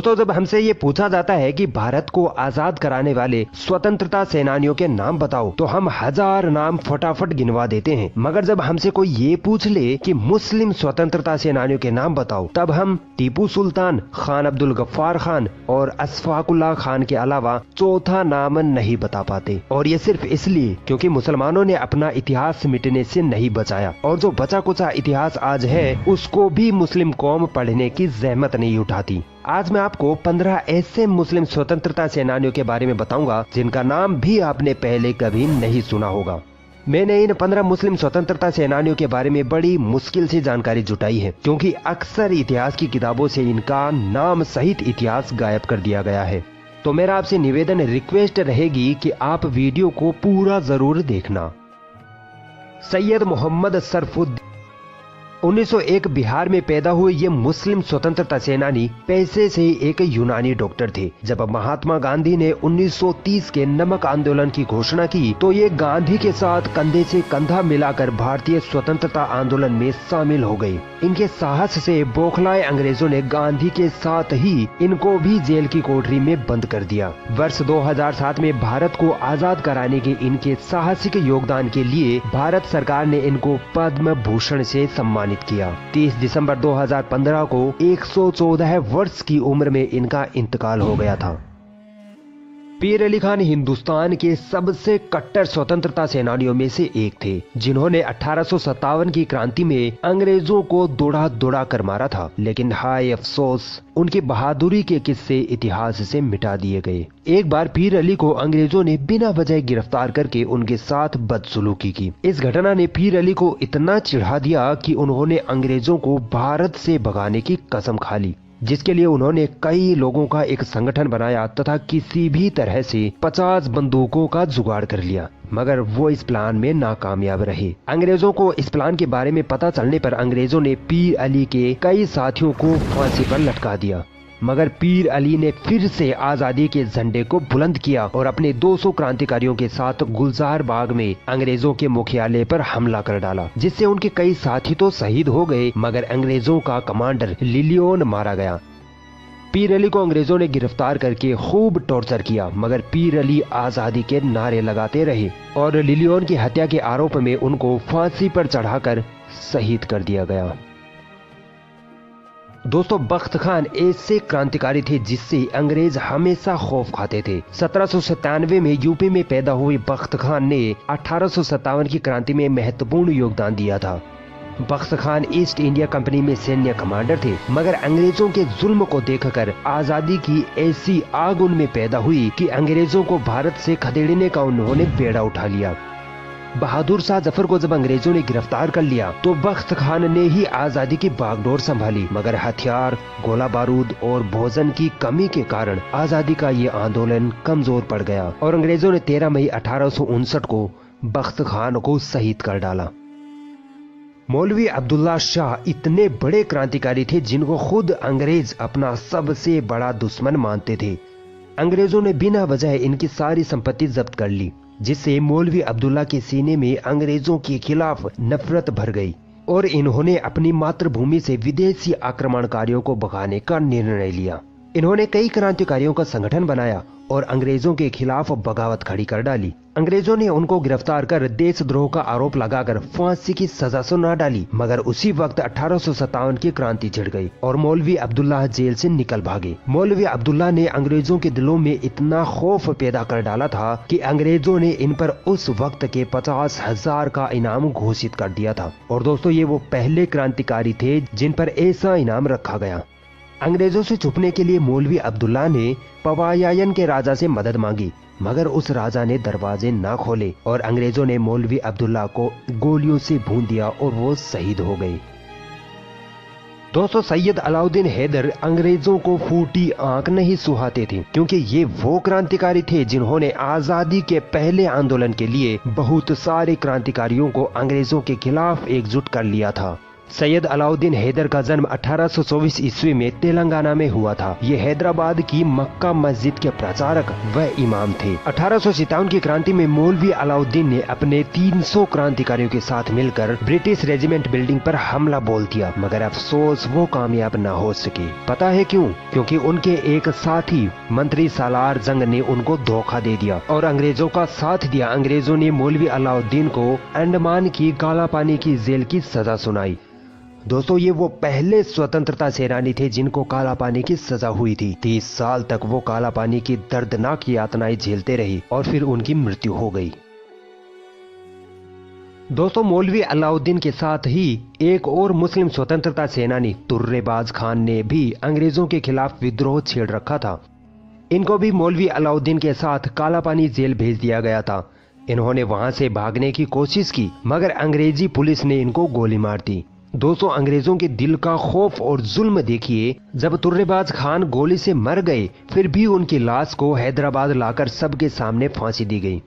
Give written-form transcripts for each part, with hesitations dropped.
तो जब हमसे ये पूछा जाता है कि भारत को आजाद कराने वाले स्वतंत्रता सेनानियों के नाम बताओ, तो हम 1000 नाम फटाफट गिनवा देते हैं। मगर जब हमसे कोई ये पूछ ले कि मुस्लिम स्वतंत्रता सेनानियों के नाम बताओ, तब हम टीपू सुल्तान, खान अब्दुल गफ्फार खान और अशफाकुल्लाह खान के अलावा चौथा नाम नहीं बता पाते। और ये सिर्फ इसलिए क्योंकि मुसलमानों ने अपना इतिहास मिटने से नहीं बचाया, और जो बचा कुचा इतिहास आज है उसको भी मुस्लिम कौम पढ़ने की जहमत नहीं उठाती। आज मैं आपको 15 ऐसे मुस्लिम स्वतंत्रता सेनानियों के बारे में बताऊंगा जिनका नाम भी आपने पहले कभी नहीं सुना होगा। मैंने इन 15 मुस्लिम स्वतंत्रता सेनानियों के बारे में बड़ी मुश्किल से जानकारी जुटाई है, क्योंकि अक्सर इतिहास की किताबों से इनका नाम सहित इतिहास गायब कर दिया गया है। तो मेरा आपसे निवेदन, रिक्वेस्ट रहेगी कि आप वीडियो को पूरा जरूर देखना। सैयद मोहम्मद सरफुद्दीन 1901 बिहार में पैदा हुए ये मुस्लिम स्वतंत्रता सेनानी पैसे से एक यूनानी डॉक्टर थे। जब महात्मा गांधी ने 1930 के नमक आंदोलन की घोषणा की, तो ये गांधी के साथ कंधे से कंधा मिलाकर भारतीय स्वतंत्रता आंदोलन में शामिल हो गए। इनके साहस से बौखलाए अंग्रेजों ने गांधी के साथ ही इनको भी जेल की कोठरी में बंद कर दिया। वर्ष 2007 में भारत को आजाद कराने के इनके साहसिक योगदान के लिए भारत सरकार ने इनको पद्म भूषण से सम्मानित किया। 30 दिसंबर 2015 को 114 वर्ष की उम्र में इनका इंतकाल हो गया था। पीर अली खान हिंदुस्तान के सबसे कट्टर स्वतंत्रता सेनानियों में से एक थे, जिन्होंने 1857 की क्रांति में अंग्रेजों को दौड़ा दौड़ा कर मारा था। लेकिन हाय अफसोस, उनकी बहादुरी के किस्से इतिहास से मिटा दिए गए। एक बार पीर अली को अंग्रेजों ने बिना वजह गिरफ्तार करके उनके साथ बदसलूकी की। इस घटना ने पीर अली को इतना चिढ़ा दिया कि उन्होंने अंग्रेजों को भारत से भगाने की कसम खा ली, जिसके लिए उन्होंने कई लोगों का एक संगठन बनाया तथा किसी भी तरह से 50 बंदूकों का जुगाड़ कर लिया। मगर वो इस प्लान में नाकामयाब रहे। अंग्रेजों को इस प्लान के बारे में पता चलने पर अंग्रेजों ने पीर अली के कई साथियों को फांसी पर लटका दिया। मगर पीर अली ने फिर से आजादी के झंडे को बुलंद किया और अपने 200 क्रांतिकारियों के साथ गुलजार बाग में अंग्रेजों के मुख्यालय पर हमला कर डाला, जिससे उनके कई साथी तो शहीद हो गए, मगर अंग्रेजों का कमांडर लिलियन मारा गया। पीर अली को अंग्रेजों ने गिरफ्तार करके खूब टॉर्चर किया, मगर पीर अली आजादी के नारे लगाते रहे और लिलियन की हत्या के आरोप में उनको फांसी पर चढ़ाकर शहीद कर दिया गया। दोस्तों, बख्त खान ऐसे क्रांतिकारी थे जिससे अंग्रेज हमेशा खौफ खाते थे। 1797 में यूपी में पैदा हुए बख्त खान ने 1857 की क्रांति में महत्वपूर्ण योगदान दिया था। बख्त खान ईस्ट इंडिया कंपनी में सैन्य कमांडर थे, मगर अंग्रेजों के जुल्म को देखकर आजादी की ऐसी आग उनमें पैदा हुई कि अंग्रेजों को भारत से खदेड़ने का उन्होंने बेड़ा उठा लिया। बहादुर शाह जफर को जब अंग्रेजों ने गिरफ्तार कर लिया, तो बख्त खान ने ही आजादी की बागडोर संभाली, मगर हथियार, गोला बारूद और भोजन की कमी के कारण आजादी का ये आंदोलन कमजोर पड़ गया और अंग्रेजों ने 13 मई 1859 को बख्त खान को शहीद कर डाला। मौलवी अब्दुल्ला शाह इतने बड़े क्रांतिकारी थे जिनको खुद अंग्रेज अपना सबसे बड़ा दुश्मन मानते थे। अंग्रेजों ने बिना वजह इनकी सारी संपत्ति जब्त कर ली, जिससे मौलवी अब्दुल्ला के सीने में अंग्रेजों के खिलाफ नफरत भर गई और इन्होंने अपनी मातृभूमि से विदेशी आक्रमणकारियों को भगाने का निर्णय लिया। इन्होंने कई क्रांतिकारियों का संगठन बनाया और अंग्रेजों के खिलाफ बगावत खड़ी कर डाली। अंग्रेजों ने उनको गिरफ्तार कर देशद्रोह का आरोप लगाकर फांसी की सजा सुना डाली, मगर उसी वक्त 1857 की क्रांति छिड़ गई और मौलवी अब्दुल्ला जेल से निकल भागे। मौलवी अब्दुल्ला ने अंग्रेजों के दिलों में इतना खौफ पैदा कर डाला था कि अंग्रेजों ने इन पर उस वक्त के 50,000 का इनाम घोषित कर दिया था। और दोस्तों, ये वो पहले क्रांतिकारी थे जिन पर ऐसा इनाम रखा गया। अंग्रेजों से छुपने के लिए मौलवी अब्दुल्ला ने पवायायन के राजा से मदद मांगी, मगर उस राजा ने दरवाजे ना खोले और अंग्रेजों ने मौलवी अब्दुल्ला को गोलियों से भून दिया और वो शहीद हो गए। दोस्तों, सैयद अलाउद्दीन हैदर अंग्रेजों को फूटी आंख नहीं सुहाते थे, क्योंकि ये वो क्रांतिकारी थे जिन्होंने आजादी के पहले आंदोलन के लिए बहुत सारे क्रांतिकारियों को अंग्रेजों के खिलाफ एकजुट कर लिया था। सैयद अलाउद्दीन हैदर का जन्म 1824 ईस्वी में तेलंगाना में हुआ था। ये हैदराबाद की मक्का मस्जिद के प्रचारक व इमाम थे। 1857 की क्रांति में मौलवी अलाउद्दीन ने अपने 300 क्रांतिकारियों के साथ मिलकर ब्रिटिश रेजिमेंट बिल्डिंग पर हमला बोल दिया, मगर अफसोस वो कामयाब न हो सके। पता है क्यों? क्योंकि उनके एक साथी मंत्री सालार जंग ने उनको धोखा दे दिया और अंग्रेजों का साथ दिया। अंग्रेजों ने मौलवी अलाउद्दीन को अंडमान की काला पानी की जेल की सजा सुनाई। दोस्तों, ये वो पहले स्वतंत्रता सेनानी थे जिनको काला पानी की सजा हुई थी। 30 साल तक वो काला पानी की दर्दनाक यातनाएं झेलते रहे और फिर उनकी मृत्यु हो गई। दोस्तों, मौलवी अलाउद्दीन के साथ ही एक और मुस्लिम स्वतंत्रता सेनानी तुर्रेबाज खान ने भी अंग्रेजों के खिलाफ विद्रोह छेड़ रखा था। इनको भी मौलवी अलाउद्दीन के साथ काला पानी जेल भेज दिया गया था। इन्होंने वहां से भागने की कोशिश की, मगर अंग्रेजी पुलिस ने इनको गोली मार दी। दोस्तों, अंग्रेजों के दिल का खौफ और जुल्म देखिए। जब तुर्रेबाज खान गोली से मर गए, फिर भी उनकी लाश को हैदराबाद लाकर सबके सामने फांसी दी गई।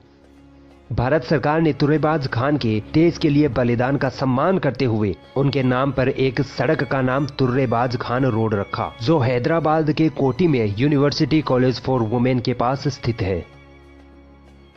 भारत सरकार ने तुर्रेबाज खान के देश के लिए बलिदान का सम्मान करते हुए उनके नाम पर एक सड़क का नाम तुर्रेबाज खान रोड रखा, जो हैदराबाद के कोटी में यूनिवर्सिटी कॉलेज फॉर वुमेन के पास स्थित है।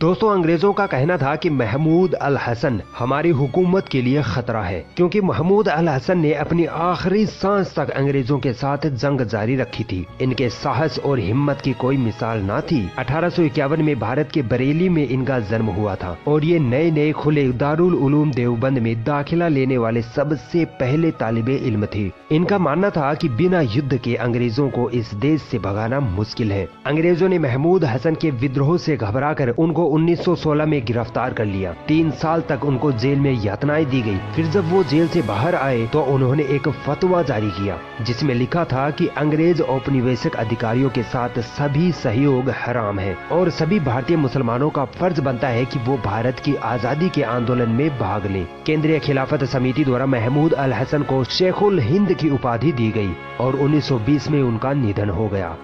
दोस्तों, अंग्रेजों का कहना था कि महमूद अल हसन हमारी हुकूमत के लिए खतरा है, क्योंकि महमूद अल हसन ने अपनी आखिरी सांस तक अंग्रेजों के साथ जंग जारी रखी थी। इनके साहस और हिम्मत की कोई मिसाल न थी। 1851 में भारत के बरेली में इनका जन्म हुआ था और ये नए नए खुले दारुल उलूम देवबंद में दाखिला लेने वाले सबसे पहले तालिबे इल्म थे। इनका मानना था कि बिना युद्ध के अंग्रेजों को इस देश से भगाना मुश्किल है। अंग्रेजों ने महमूद हसन के विद्रोह से घबराकर उनको 1916 में गिरफ्तार कर लिया। 3 साल तक उनको जेल में यातनाएं दी गई। फिर जब वो जेल से बाहर आए तो उन्होंने एक फतवा जारी किया, जिसमें लिखा था कि अंग्रेज औपनिवेशिक अधिकारियों के साथ सभी सहयोग हराम है और सभी भारतीय मुसलमानों का फर्ज बनता है कि वो भारत की आजादी के आंदोलन में भाग लें। केंद्रीय खिलाफत समिति द्वारा महमूद अल हसन को शेखुल हिंद की उपाधि दी गई और 1920 में उनका निधन हो गया।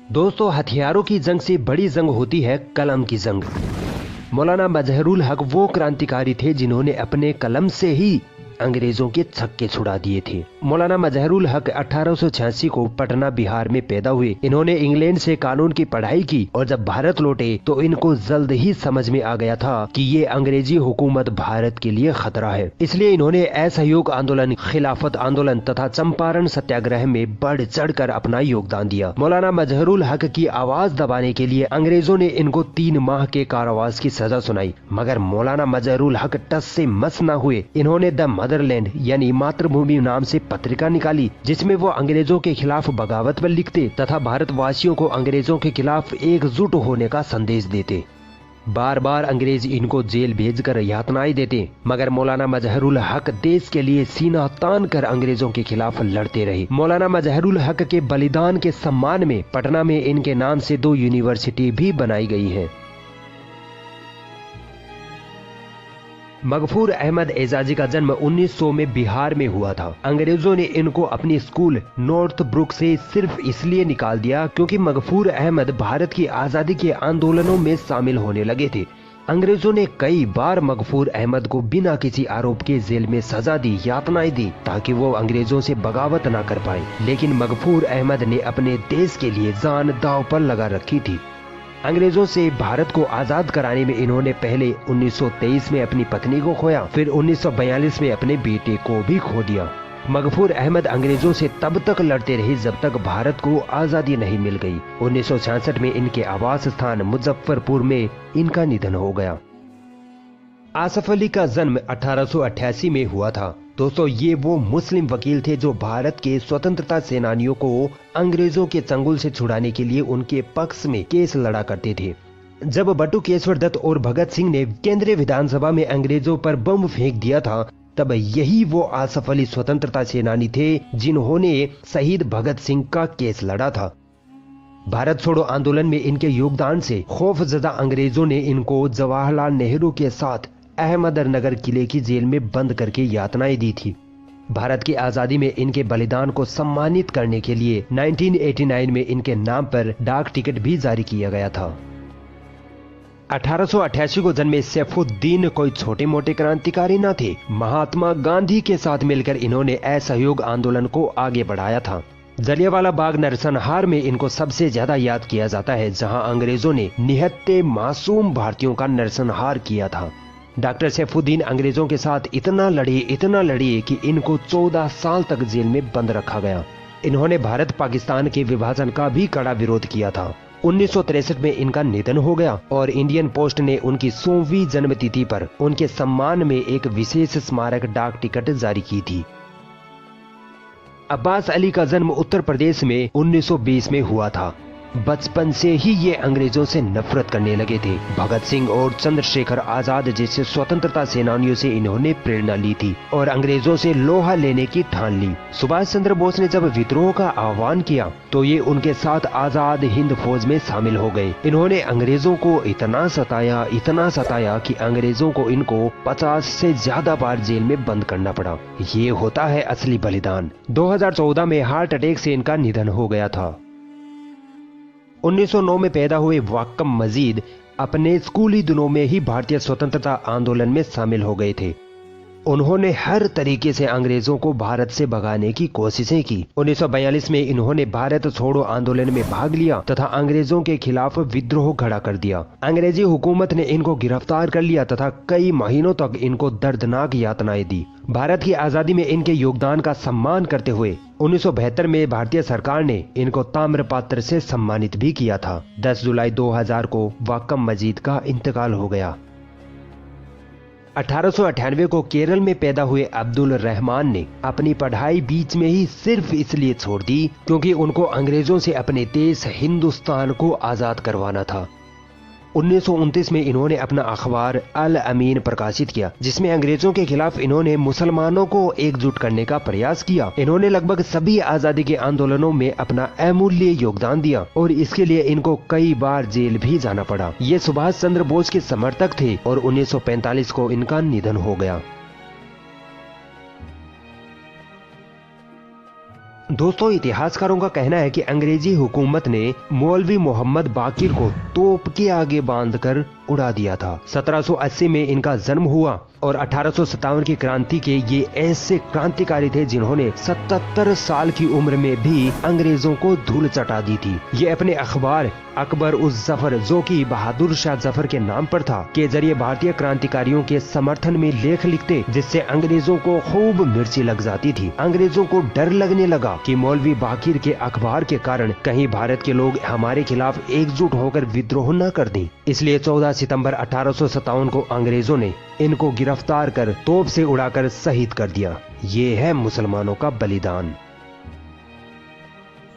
दोस्तों, हथियारों की जंग से बड़ी जंग होती है कलम की जंग। मौलाना मजहरुल हक वो क्रांतिकारी थे जिन्होंने अपने कलम से ही अंग्रेजों के छक्के छुड़ा दिए थे। मौलाना मजहरुल हक 1886 को पटना बिहार में पैदा हुए। इन्होंने इंग्लैंड से कानून की पढ़ाई की और जब भारत लौटे तो इनको जल्द ही समझ में आ गया था कि ये अंग्रेजी हुकूमत भारत के लिए खतरा है। इसलिए इन्होंने असहयोग आंदोलन, खिलाफत आंदोलन तथा चंपारण सत्याग्रह में बढ़ चढ़ कर अपना योगदान दिया। मौलाना मजहरुल हक की आवाज दबाने के लिए अंग्रेजों ने इनको 3 माह के कारावास की सजा सुनाई, मगर मौलाना मजहरुल हक टस से मस न हुए। इन्होंने द मदरलैंड यानी मातृभूमि नाम से पत्रिका निकाली, जिसमें वो अंग्रेजों के खिलाफ बगावत पर लिखते तथा भारतवासियों को अंग्रेजों के खिलाफ एकजुट होने का संदेश देते। बार बार अंग्रेज इनको जेल भेजकर यातनाएं देते, मगर मौलाना मजहरुल हक देश के लिए सीना तान कर अंग्रेजों के खिलाफ लड़ते रहे। मौलाना मजहरुल हक के बलिदान के सम्मान में पटना में इनके नाम से 2 यूनिवर्सिटी भी बनाई गई है। मगफूर अहमद एजाजी का जन्म 1900 में बिहार में हुआ था। अंग्रेजों ने इनको अपनी स्कूल नॉर्थ ब्रुक से सिर्फ इसलिए निकाल दिया क्योंकि मगफूर अहमद भारत की आजादी के आंदोलनों में शामिल होने लगे थे। अंग्रेजों ने कई बार मगफूर अहमद को बिना किसी आरोप के जेल में सजा दी, यातनाएं दी, ताकि वो अंग्रेजों से बगावत न कर पाए। लेकिन मगफूर अहमद ने अपने देश के लिए जान दांव पर लगा रखी थी। अंग्रेजों से भारत को आजाद कराने में इन्होंने पहले 1923 में अपनी पत्नी को खोया, फिर 1942 में अपने बेटे को भी खो दिया। मगफूर अहमद अंग्रेजों से तब तक लड़ते रहे जब तक भारत को आजादी नहीं मिल गई। 1966 में इनके आवास स्थान मुजफ्फरपुर में इनका निधन हो गया। आसफ अली का जन्म 1888 में हुआ था। दोस्तों, ये वो मुस्लिम वकील थे जो भारत के स्वतंत्रता सेनानियों को अंग्रेजों के चंगुल से छुड़ाने के लिए उनके पक्ष में केस लड़ा करते थे। जब बटुकेश्वर दत्त और भगत सिंह ने केंद्रीय विधानसभा में अंग्रेजों पर बम फेंक दिया था, तब यही वो आसफ अली स्वतंत्रता सेनानी थे जिन्होंने शहीद भगत सिंह का केस लड़ा था। भारत छोड़ो आंदोलन में इनके योगदान से खौफजदा अंग्रेजों ने इनको जवाहरलाल नेहरू के साथ अहमदनगर किले की जेल में बंद करके यातनाएं दी थी। भारत की आजादी में इनके बलिदान को सम्मानित करने के लिए 1989 में इनके नाम पर डाक टिकट भी जारी किया गया था। 1888 को जन्मे सैफुद्दीन कोई छोटे मोटे क्रांतिकारी न थे। महात्मा गांधी के साथ मिलकर इन्होंने असहयोग आंदोलन को आगे बढ़ाया था। जलियांवाला बाग नरसंहार में इनको सबसे ज्यादा याद किया जाता है, जहां अंग्रेजों ने निहत्थे मासूम भारतीयों का नरसंहार किया था। डॉक्टर सैफुद्दीन अंग्रेजों के साथ इतना लड़े कि इनको 14 साल तक जेल में बंद रखा गया। इन्होंने भारत पाकिस्तान के विभाजन का भी कड़ा विरोध किया था। 1963 में इनका निधन हो गया और इंडियन पोस्ट ने उनकी 100वीं जन्मतिथि पर उनके सम्मान में एक विशेष स्मारक डाक टिकट जारी की थी। अब्बास अली का जन्म उत्तर प्रदेश में 1920 में हुआ था। बचपन से ही ये अंग्रेजों से नफरत करने लगे थे। भगत सिंह और चंद्रशेखर आजाद जैसे स्वतंत्रता सेनानियों से इन्होंने प्रेरणा ली थी और अंग्रेजों से लोहा लेने की ठान ली। सुभाष चंद्र बोस ने जब विद्रोह का आह्वान किया तो ये उनके साथ आजाद हिंद फौज में शामिल हो गए। इन्होंने अंग्रेजों को इतना सताया कि अंग्रेजों को इनको 50 से ज्यादा बार जेल में बंद करना पड़ा। ये होता है असली बलिदान। 2014 में हार्ट अटैक से इनका निधन हो गया था। 1909 में पैदा हुए वाक्कम मजीद अपने स्कूली दिनों में ही भारतीय स्वतंत्रता आंदोलन में शामिल हो गए थे। उन्होंने हर तरीके से अंग्रेजों को भारत से भगाने की कोशिशें की। 1942 में इन्होंने भारत छोड़ो आंदोलन में भाग लिया तथा अंग्रेजों के खिलाफ विद्रोह खड़ा कर दिया। अंग्रेजी हुकूमत ने इनको गिरफ्तार कर लिया तथा कई महीनों तक इनको दर्दनाक यातनाएं दी। भारत की आजादी में इनके योगदान का सम्मान करते हुए 1972 में भारतीय सरकार ने इनको ताम्रपत्र से सम्मानित भी किया था। 10 जुलाई 2000 को वाक्कम मजीद का इंतकाल हो गया। 1898 को केरल में पैदा हुए अब्दुल रहमान ने अपनी पढ़ाई बीच में ही सिर्फ इसलिए छोड़ दी क्योंकि उनको अंग्रेजों से अपने देश हिंदुस्तान को आजाद करवाना था। 1929 में इन्होंने अपना अखबार अल अमीन प्रकाशित किया, जिसमें अंग्रेजों के खिलाफ इन्होंने मुसलमानों को एकजुट करने का प्रयास किया। इन्होंने लगभग सभी आजादी के आंदोलनों में अपना अमूल्य योगदान दिया और इसके लिए इनको कई बार जेल भी जाना पड़ा। ये सुभाष चंद्र बोस के समर्थक थे और 1945 को इनका निधन हो गया। दोस्तों, इतिहासकारों का कहना है कि अंग्रेजी हुकूमत ने मौलवी मोहम्मद बाकिर को तोप के आगे बांधकर उड़ा दिया था। 1780 में इनका जन्म हुआ और 1857 की क्रांति के ये ऐसे क्रांतिकारी थे जिन्होंने 77 साल की उम्र में भी अंग्रेजों को धूल चटा दी थी। ये अपने अखबार अकबर उस जफर, जो कि बहादुर शाह जफर के नाम पर था, के जरिए भारतीय क्रांतिकारियों के समर्थन में लेख लिखते, जिससे अंग्रेजों को खूब मिर्ची लग जाती थी। अंग्रेजों को डर लगने लगा कि मौलवी बाकिर के अखबार के कारण कहीं भारत के लोग हमारे खिलाफ एकजुट होकर विद्रोह न कर दें। इसलिए 14 सितंबर 1857 को अंग्रेजों ने इनको गिरफ्तार कर तोप से उड़ाकर शहीद कर दिया। ये है मुसलमानों का बलिदान।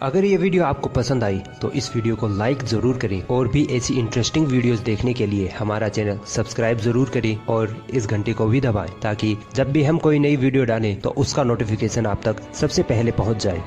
अगर ये वीडियो आपको पसंद आई तो इस वीडियो को लाइक जरूर करें और भी ऐसी इंटरेस्टिंग वीडियोस देखने के लिए हमारा चैनल सब्सक्राइब जरूर करें और इस घंटे को भी दबाएं ताकि जब भी हम कोई नई वीडियो डालें तो उसका नोटिफिकेशन आप तक सबसे पहले पहुंच जाए।